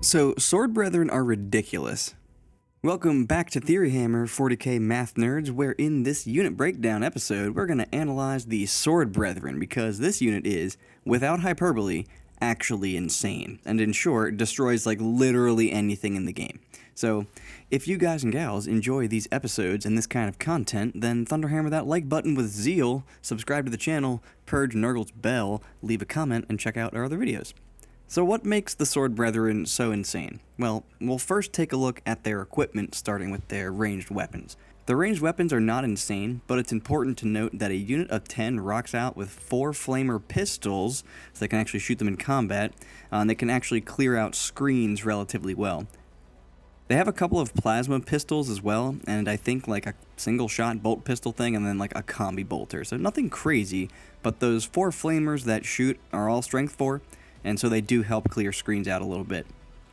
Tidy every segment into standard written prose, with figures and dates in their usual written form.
So, Sword Brethren are ridiculous. Welcome back to Theory Hammer 40k Math Nerds, where in this unit breakdown episode, we're going to analyze the Sword Brethren, because this unit is, without hyperbole, actually insane, and in short, destroys like literally anything in the game. So, if you guys and gals enjoy these episodes and this kind of content, then thunderhammer that like button with zeal, subscribe to the channel, purge Nurgle's bell, leave a comment, and check out our other videos. So what makes the Sword Brethren so insane? Well, we'll first take a look at their equipment, starting with their ranged weapons. The ranged weapons are not insane, but it's important to note that a unit of 10 rocks out with 4 flamer pistols, so they can actually shoot them in combat, and they can actually clear out screens relatively well. They have a couple of plasma pistols as well, and I think like a single shot bolt pistol thing, and then like a combi bolter, so nothing crazy, but those 4 flamers that shoot are all strength 4, and so they do help clear screens out a little bit.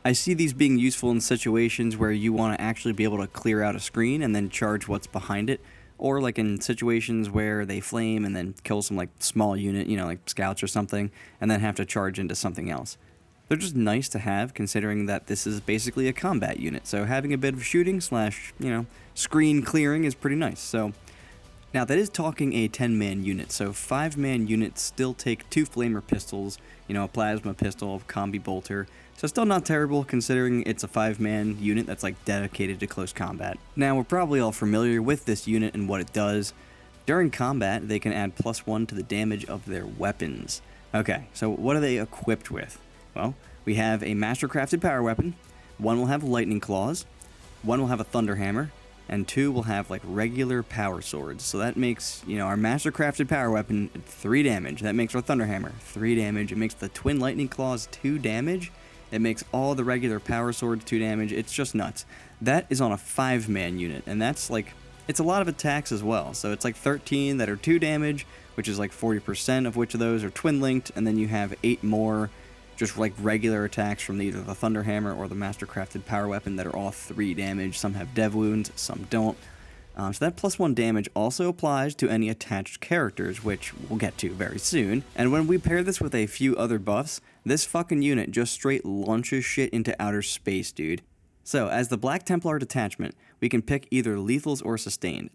I see these being useful in situations where you want to actually be able to clear out a screen and then charge what's behind it, or like in situations where they flame and then kill some like small unit, you know, like scouts or something, and then have to charge into something else. They're just nice to have, considering that this is basically a combat unit, so having a bit of shooting slash, screen clearing is pretty nice. So now, that is talking a 10-man unit, so 5-man units still take 2 flamer pistols, a plasma pistol, combi bolter, so still not terrible considering it's a 5-man unit that's like dedicated to close combat. Now, we're probably all familiar with this unit and what it does. During combat, they can add +1 to the damage of their weapons. Okay, so what are they equipped with? Well, we have a mastercrafted power weapon, 1 will have lightning claws, 1 will have a thunder hammer, and 2 will have like regular power swords. So that makes, our mastercrafted power weapon 3 damage. That makes our thunder hammer 3 damage. It makes the twin lightning claws 2 damage. It makes all the regular power swords 2 damage. It's just nuts. That is on a 5-man unit, and that's like, it's a lot of attacks as well. So it's like 13 that are 2 damage, which is like 40% of which of those are twin linked, and then you have 8 more just like regular attacks from either the Thunder Hammer or the Mastercrafted Power Weapon that are all 3 damage. Some have dev wounds, some don't. So that +1 damage also applies to any attached characters, which we'll get to very soon. And when we pair this with a few other buffs, this fucking unit just straight launches shit into outer space, dude. So, as the Black Templar detachment, we can pick either lethals or sustained.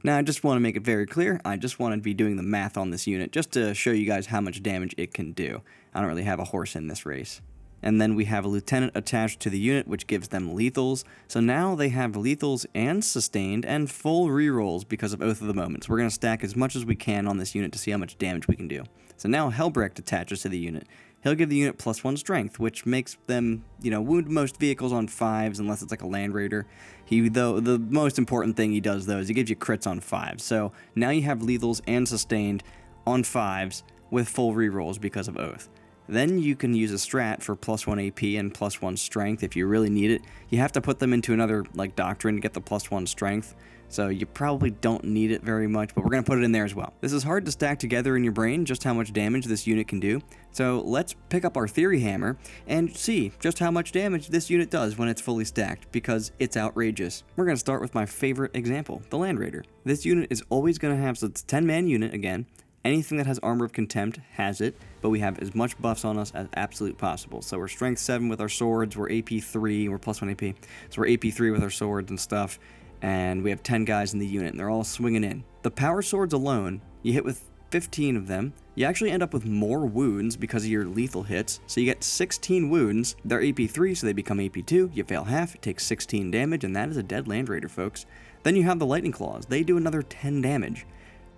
Now, I just want to make it very clear, I just want to be doing the math on this unit, just to show you guys how much damage it can do. I don't really have a horse in this race. And then we have a lieutenant attached to the unit, which gives them lethals. So now they have lethals and sustained and full rerolls because of Oath of the Moments. We're going to stack as much as we can on this unit to see how much damage we can do. So now Helbrecht attaches to the unit. He'll give the unit +1 strength, which makes them, wound most vehicles on 5s unless it's like a Land Raider. Though the most important thing he does, though, is he gives you crits on 5s. So now you have lethals and sustained on 5s with full rerolls because of Oath. Then you can use a strat for +1 AP and +1 strength if you really need it. You have to put them into another doctrine to get the +1 strength, so you probably don't need it very much, but we're going to put it in there as well. This is hard to stack together in your brain, just how much damage this unit can do. So let's pick up our Theory Hammer and see just how much damage this unit does when it's fully stacked, because it's outrageous. We're going to start with my favorite example, the Land Raider. This unit is always going to have, so it's a 10-man unit again. Anything that has Armor of Contempt has it, but we have as much buffs on us as absolute possible. So we're Strength 7 with our swords, we're AP 3, we're +1 AP. So we're AP 3 with our swords and stuff, and we have 10 guys in the unit, and they're all swinging in. The power swords alone, you hit with 15 of them, you actually end up with more wounds because of your lethal hits, so you get 16 wounds. They're AP 3, so they become AP 2, you fail half, it takes 16 damage, and that is a dead Land Raider, folks. Then you have the Lightning Claws, they do another 10 damage.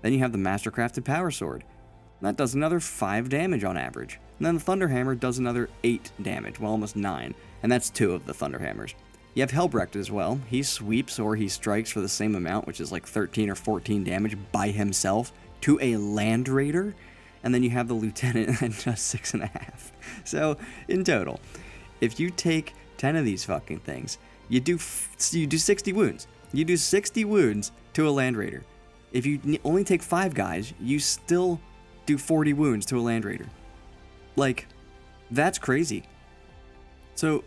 Then you have the Mastercrafted Power Sword. That does another 5 damage on average. And then the Thunder Hammer does another 8 damage, well, almost 9. And that's 2 of the Thunder Hammers. You have Helbrecht as well. He sweeps or he strikes for the same amount, which is like 13 or 14 damage by himself to a Land Raider. And then you have the Lieutenant at just 6.5. So, in total, if you take 10 of these fucking things, you do 60 wounds. You do 60 wounds to a Land Raider. If you only take 5 guys, you still do 40 wounds to a Land Raider. Like, that's crazy. So,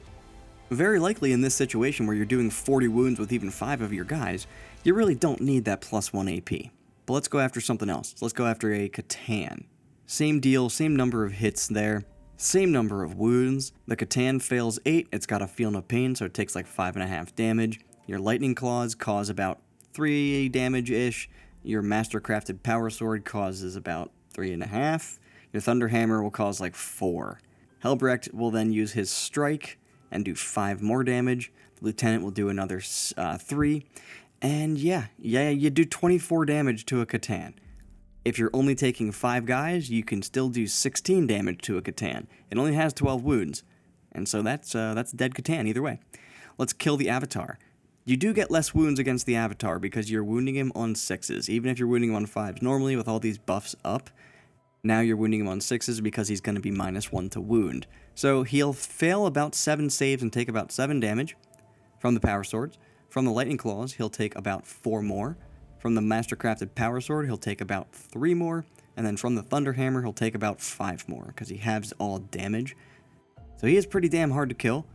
very likely in this situation where you're doing 40 wounds with even 5 of your guys, you really don't need that +1 AP. But let's go after something else. Let's go after a Catan. Same deal, same number of hits there. Same number of wounds. The Catan fails 8, it's got a feel no pain, so it takes like 5.5 damage. Your lightning claws cause about 3 damage-ish. Your mastercrafted power sword causes about 3.5. Your thunder hammer will cause like 4. Helbrecht will then use his strike and do 5 more damage. The lieutenant will do another 3. And yeah, you do 24 damage to a Catan. If you're only taking 5 guys, you can still do 16 damage to a Catan. It only has 12 wounds, and so that's dead Catan either way. Let's kill the Avatar. You do get less wounds against the Avatar because you're wounding him on 6s, even if you're wounding him on 5s. Normally, with all these buffs up, now you're wounding him on 6s because he's going to be -1 to wound. So he'll fail about 7 saves and take about 7 damage from the power swords. From the lightning claws, he'll take about 4 more. From the mastercrafted power sword, he'll take about 3 more, and then from the thunder hammer, he'll take about 5 more, because he halves all damage. So he is pretty damn hard to kill.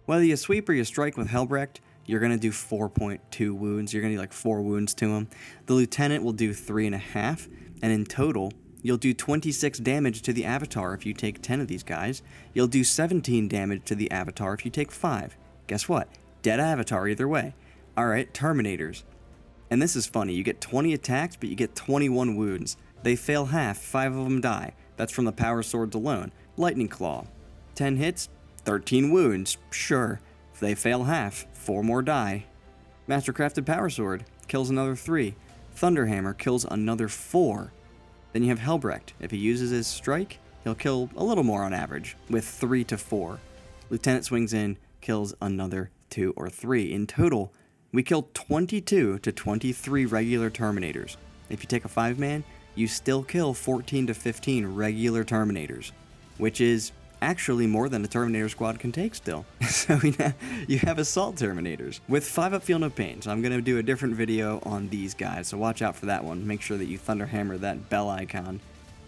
Whether you sweep or you strike with Helbrecht, you're going to do 4.2 wounds. You're going to do like 4 wounds to him. The lieutenant will do 3.5, and in total, you'll do 26 damage to the Avatar if you take 10 of these guys. You'll do 17 damage to the Avatar if you take 5. Guess what? Dead Avatar either way. Alright, Terminators. And this is funny, you get 20 attacks, but you get 21 wounds. They fail half, 5 of them die. That's from the power swords alone. Lightning Claw. 10 hits, 13 wounds, sure. If they fail half, 4 more die. Mastercrafted Power Sword kills another 3. Thunderhammer kills another 4. Then you have Helbrecht. If he uses his strike, he'll kill a little more on average, with 3 to 4. Lieutenant swings in, kills another 2 or 3. In total, we kill 22 to 23 regular Terminators. If you take a 5-man, you still kill 14 to 15 regular Terminators, which is actually more than a Terminator squad can take still. So you have Assault Terminators with 5-up Feel No Pain. So I'm going to do a different video on these guys, so watch out for that one. Make sure that you Thunderhammer that bell icon.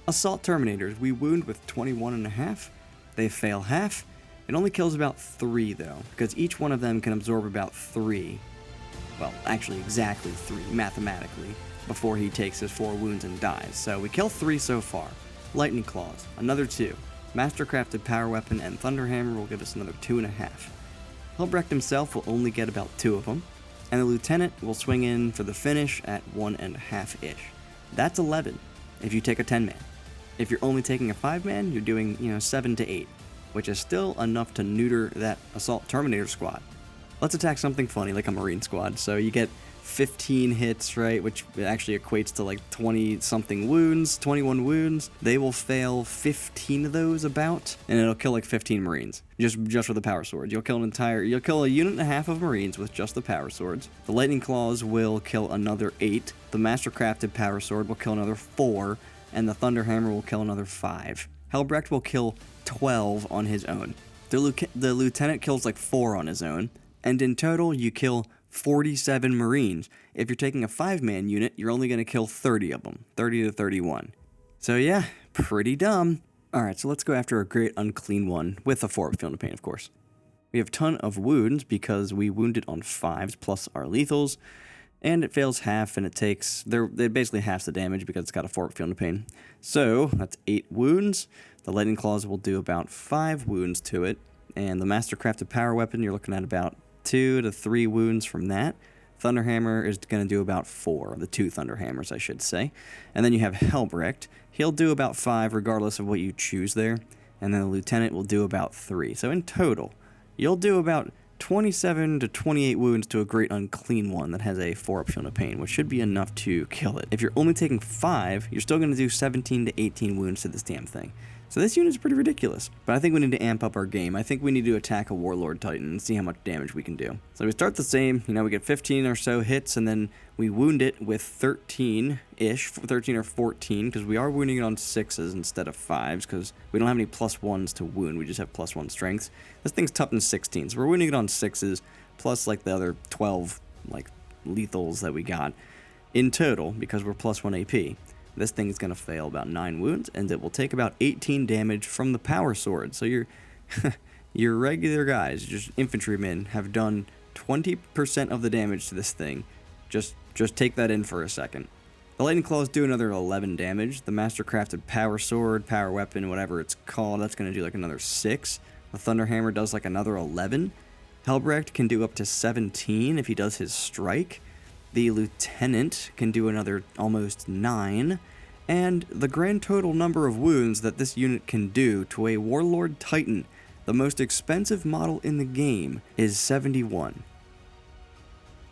Assault Terminators, we wound with 21.5. They fail half. It only kills about 3 though, because each one of them can absorb about 3. Well, actually exactly 3, mathematically, before he takes his 4 wounds and dies. So we kill 3 so far. Lightning Claws, another 2. Mastercrafted Power Weapon and Thunderhammer will give us another 2.5. Helbrecht himself will only get about 2 of them, and the Lieutenant will swing in for the finish at 1.5-ish. That's 11 if you take a 10-man. If you're only taking a 5-man, you're doing, 7 to 8, which is still enough to neuter that Assault Terminator squad. Let's attack something funny like a Marine squad. So you get 15 hits, right, which actually equates to like 20-something wounds, 21 wounds. They will fail 15 of those about, and it'll kill like 15 Marines, just with the power sword. You'll kill a unit and a half of Marines with just the power swords. The Lightning Claws will kill another 8. The Mastercrafted Power Sword will kill another 4, and the Thunderhammer will kill another 5. Helbrecht will kill 12 on his own. The Lieutenant kills like 4 on his own. And in total, you kill 47 Marines. If you're taking a 5-man unit, you're only going to kill 30 of them, 30 to 31. So yeah, pretty dumb. Alright, so let's go after a great unclean one, with a 4-up Feel No Pain, of course. We have a ton of wounds, because we wounded on 5s, plus our lethals, and it fails half, and it basically halves the damage, because it's got a 4-up Feel No Pain. So, that's 8 wounds. The Lightning Claws will do about 5 wounds to it, and the Mastercrafted Power Weapon, you're looking at about 2 to 3 wounds from that. Thunderhammer is going to do about 4, the 2 Thunderhammers, I should say. And then you have Helbrecht. He'll do about 5 regardless of what you choose there. And then the Lieutenant will do about 3. So in total, you'll do about 27 to 28 wounds to a great unclean one that has a 4-up Feel No Pain, which should be enough to kill it. If you're only taking 5, you're still going to do 17 to 18 wounds to this damn thing. So this unit is pretty ridiculous, but I think we need to amp up our game. I think we need to attack a Warlord Titan and see how much damage we can do. So we start the same, we get 15 or so hits, and then we wound it with 13-ish, 13 or 14, because we are wounding it on 6s instead of 5s, because we don't have any +1s to wound, we just have +1 strengths. This thing's toughness 16, so we're wounding it on 6s, plus like the other 12 lethals that we got in total, because we're +1 AP. This thing is going to fail about 9 wounds, and it will take about 18 damage from the power sword. So your regular guys, just infantrymen, have done 20% of the damage to this thing. Just take that in for a second. The Lightning Claws do another 11 damage. The Mastercrafted Power Sword, Power Weapon, whatever it's called, that's going to do like another 6. The Thunder Hammer does like another 11. Helbrecht can do up to 17 if he does his strike. The Lieutenant can do another almost 9. And the grand total number of wounds that this unit can do to a Warlord Titan, the most expensive model in the game, is 71.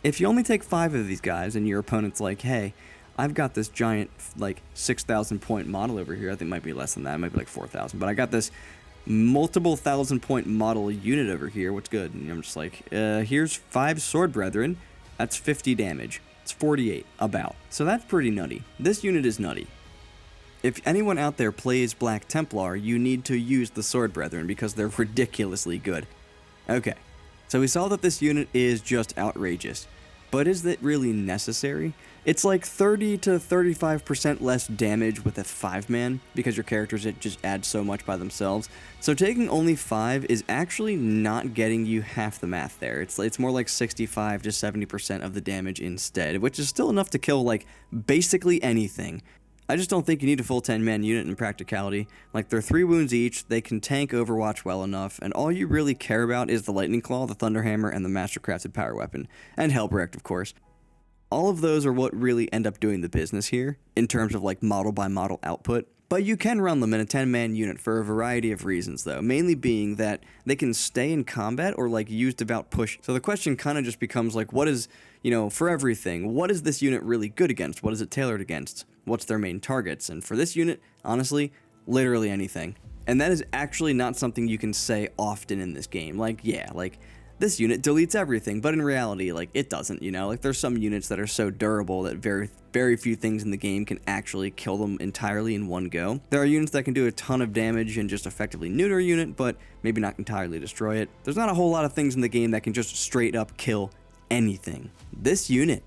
If you only take 5 of these guys and your opponent's like, hey, I've got this giant, like, 6,000 point model over here. I think it might be less than that. It might be like 4,000. But I got this multiple 1,000 point model unit over here. What's good? And I'm just like, here's 5 Sword Brethren. That's 50 damage. It's 48, about. So that's pretty nutty. This unit is nutty. If anyone out there plays Black Templar, you need to use the Sword Brethren because they're ridiculously good. Okay, so we saw that this unit is just outrageous. But is that really necessary? It's like 30 to 35% less damage with a 5-man because your characters just add so much by themselves. So taking only 5 is actually not getting you half the math there. It's more like 65 to 70% of the damage instead, which is still enough to kill like basically anything. I just don't think you need a full 10-man unit in practicality. Like, they're 3 wounds each, they can tank Overwatch well enough, and all you really care about is the Lightning Claw, the Thunder Hammer, and the Mastercrafted Power Weapon. And Helbrecht, of course. All of those are what really end up doing the business here, in terms of like model-by-model output. But you can run them in a 10-man unit for a variety of reasons, though, mainly being that they can stay in combat or like use devout push. So the question kind of just becomes like, what is, for everything, what is this unit really good against? What is it tailored against? What's their main targets? And for this unit, honestly, literally anything. And that is actually not something you can say often in this game. Like, yeah, like, this unit deletes everything, but in reality, like, it doesn't, Like, there's some units that are so durable that very few things in the game can actually kill them entirely in one go. There are units that can do a ton of damage and just effectively neuter a unit, but maybe not entirely destroy it. There's not a whole lot of things in the game that can just straight up kill anything. This unit,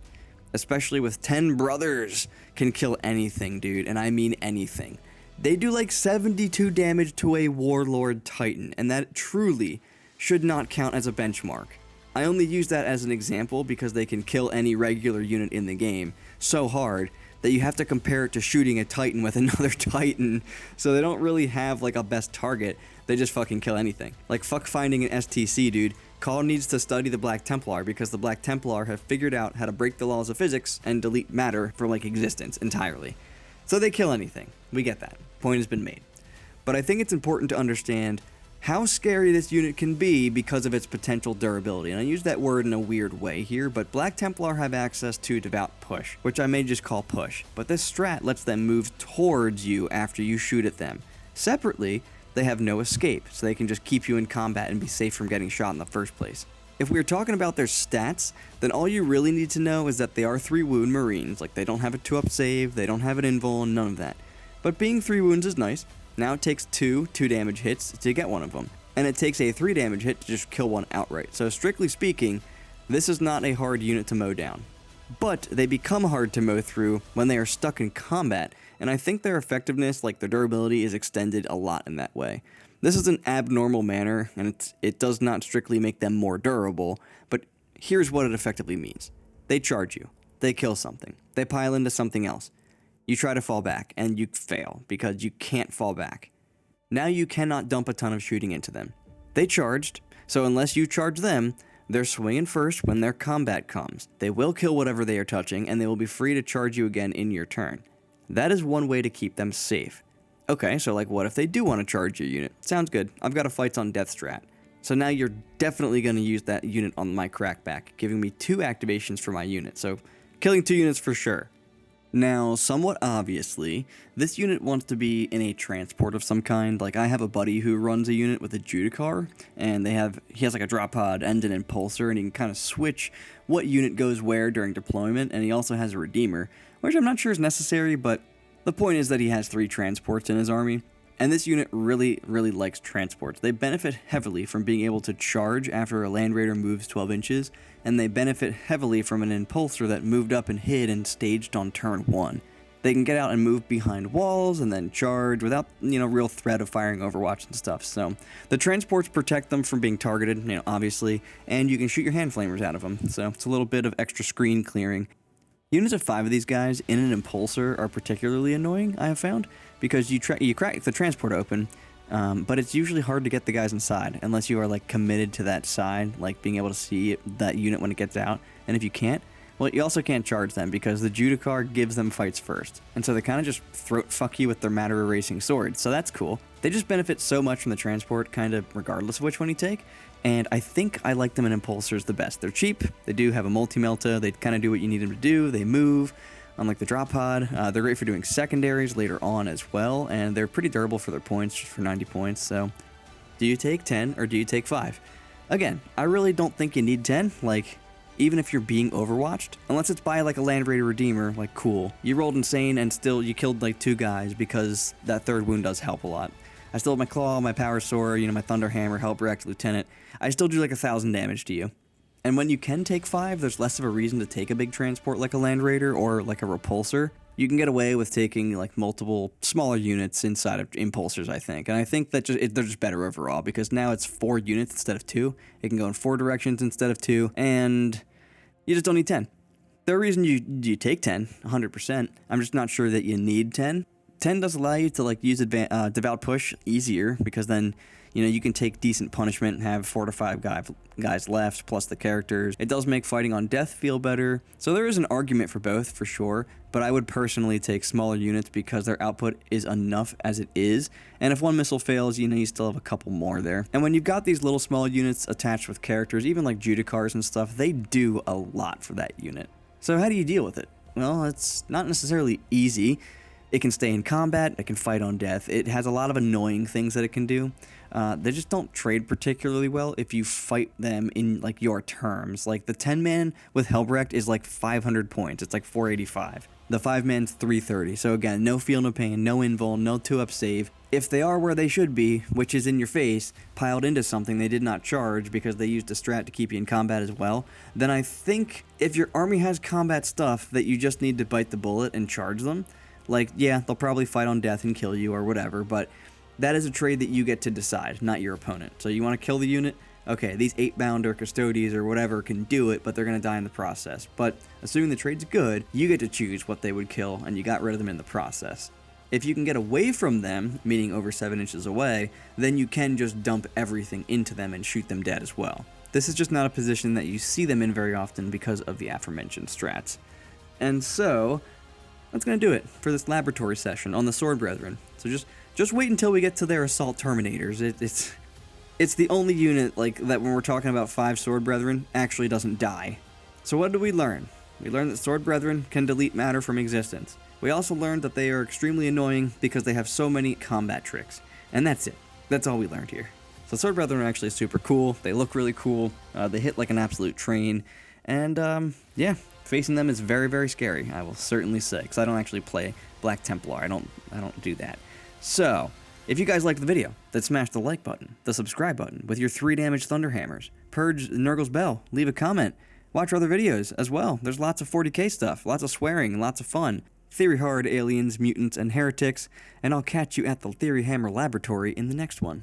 especially with 10 brothers, can kill anything, dude, and I mean anything. They do like 72 damage to a Warlord Titan, and that truly should not count as a benchmark. I only use that as an example because they can kill any regular unit in the game so hard that you have to compare it to shooting a Titan with another Titan, so they don't really have like a best target, they just fucking kill anything. Like, fuck finding an STC, dude. Call needs to study the Black Templar because the Black Templar have figured out how to break the laws of physics and delete matter from like existence entirely. So they kill anything. We get that. Point has been made. But I think it's important to understand how scary this unit can be because of its potential durability. And I use that word in a weird way here, but Black Templar have access to Devout Push, which I may just call Push. But this strat lets them move towards you after you shoot at them. Separately, they have no escape, so they can just keep you in combat and be safe from getting shot in the first place. If we're talking about their stats, then all you really need to know is that they are 3 wound Marines. Like, they don't have a 2-up save, they don't have an invul, none of that. But being 3 wounds is nice. Now it takes 2 damage hits to get one of them, and it takes a 3 damage hit to just kill one outright. So strictly speaking, this is not a hard unit to mow down. But they become hard to mow through when they are stuck in combat, and I think their effectiveness, like their durability, is extended a lot in that way. This is an abnormal manner, and it does not strictly make them more durable, but here's what it effectively means. They charge you, they kill something, they pile into something else. You try to fall back, and you fail, because you can't fall back. Now you cannot dump a ton of shooting into them. They charged, so unless you charge them, they're swinging first when their combat comes. They will kill whatever they are touching, and they will be free to charge you again in your turn. That is one way to keep them safe. Okay, so like what if they do want to charge your unit? Sounds good. I've got a fights on death strat. So now you're definitely going to use that unit on my crackback, giving me 2 activations for my unit, so killing 2 units for sure. Now, somewhat obviously, this unit wants to be in a transport of some kind. Like, I have a buddy who runs a unit with a Judicar, and he has like a drop pod and an impulsor, and he can kind of switch what unit goes where during deployment, and he also has a Redeemer, which I'm not sure is necessary, but the point is that he has 3 transports in his army. And this unit really likes transports. They benefit heavily from being able to charge after a Land Raider moves 12 inches, and they benefit heavily from an Impulsor that moved up and hid and staged on turn 1. They can get out and move behind walls and then charge without, real threat of firing Overwatch and stuff. So the transports protect them from being targeted, obviously, and you can shoot your hand flamers out of them. So it's a little bit of extra screen clearing. Units of 5 of these guys in an impulsor are particularly annoying, I have found, because you crack the transport open, but it's usually hard to get the guys inside unless you are like committed to that side, like being able to see that unit when it gets out. And if you can't, well, you also can't charge them because the Judicar gives them fights first. And so they kind of just throat fuck you with their matter erasing swords, so that's cool. They just benefit so much from the transport, kind of regardless of which one you take. And I think I like them in impulsors the best. They're cheap, they do have a multi-melta, they kind of do what you need them to do, they move, unlike the drop pod. They're great for doing secondaries later on as well, and they're pretty durable for their points, just for 90 points, so do you take 10 or do you take 5? Again, I really don't think you need 10, like, even if you're being overwatched, unless it's by like a Land Raider Redeemer, like cool. You rolled insane and still you killed like 2 guys because that 3rd wound does help a lot. I still have my Claw, my Power Sword, you know, my Thunder Hammer, Helbrecht, Lieutenant. I still do like 1,000 damage to you. And when you can take 5, there's less of a reason to take a big transport like a Land Raider or like a Repulsor. You can get away with taking like multiple smaller units inside of impulsors, I think. And I think that they're just better overall because now it's 4 units instead of 2. It can go in 4 directions instead of 2, and you just don't need 10. The reason you take 10, 100%. I'm just not sure that you need 10. 10 does allow you to like use Devout Push easier because then, you know, you can take decent punishment and have 4 to 5 guys left plus the characters. It does make fighting on death feel better. So there is an argument for both for sure, but I would personally take smaller units because their output is enough as it is. And if one missile fails, you know, you still have a couple more there. And when you've got these little small units attached with characters, even like Judicars and stuff, they do a lot for that unit. So how do you deal with it? Well, it's not necessarily easy. It can stay in combat, it can fight on death, it has a lot of annoying things that it can do. They just don't trade particularly well if you fight them in like your terms. Like the 10-man with Helbrecht is like 500 points, it's like 485. The 5-man's 330, so again, no feel, no pain, no invul, no 2-up save. If they are where they should be, which is in your face, piled into something they did not charge because they used a strat to keep you in combat as well, then I think if your army has combat stuff that you just need to bite the bullet and charge them, like, yeah, they'll probably fight on death and kill you or whatever, but that is a trade that you get to decide, not your opponent. So you want to kill the unit? Okay, these 8-bound or Custodes or whatever can do it, but they're going to die in the process. But assuming the trade's good, you get to choose what they would kill, and you got rid of them in the process. If you can get away from them, meaning over 7 inches away, then you can just dump everything into them and shoot them dead as well. This is just not a position that you see them in very often because of the aforementioned strats. And so that's going to do it for this laboratory session on the Sword Brethren. So just wait until we get to their Assault Terminators. It's the only unit like that when we're talking about 5 Sword Brethren actually doesn't die. So what did we learn? We learned that Sword Brethren can delete matter from existence. We also learned that they are extremely annoying because they have so many combat tricks. And that's it. That's all we learned here. So Sword Brethren are actually super cool. They look really cool. They hit like an absolute train. And yeah, facing them is very, very scary, I will certainly say, because I don't actually play Black Templar. I don't do that. So, if you guys liked the video, then smash the like button, the subscribe button with your 3 damage Thunder Hammers, purge Nurgle's Bell, leave a comment, watch our other videos as well. There's lots of 40k stuff, lots of swearing, lots of fun. Theory hard, aliens, mutants, and heretics, and I'll catch you at the Theory Hammer Laboratory in the next one.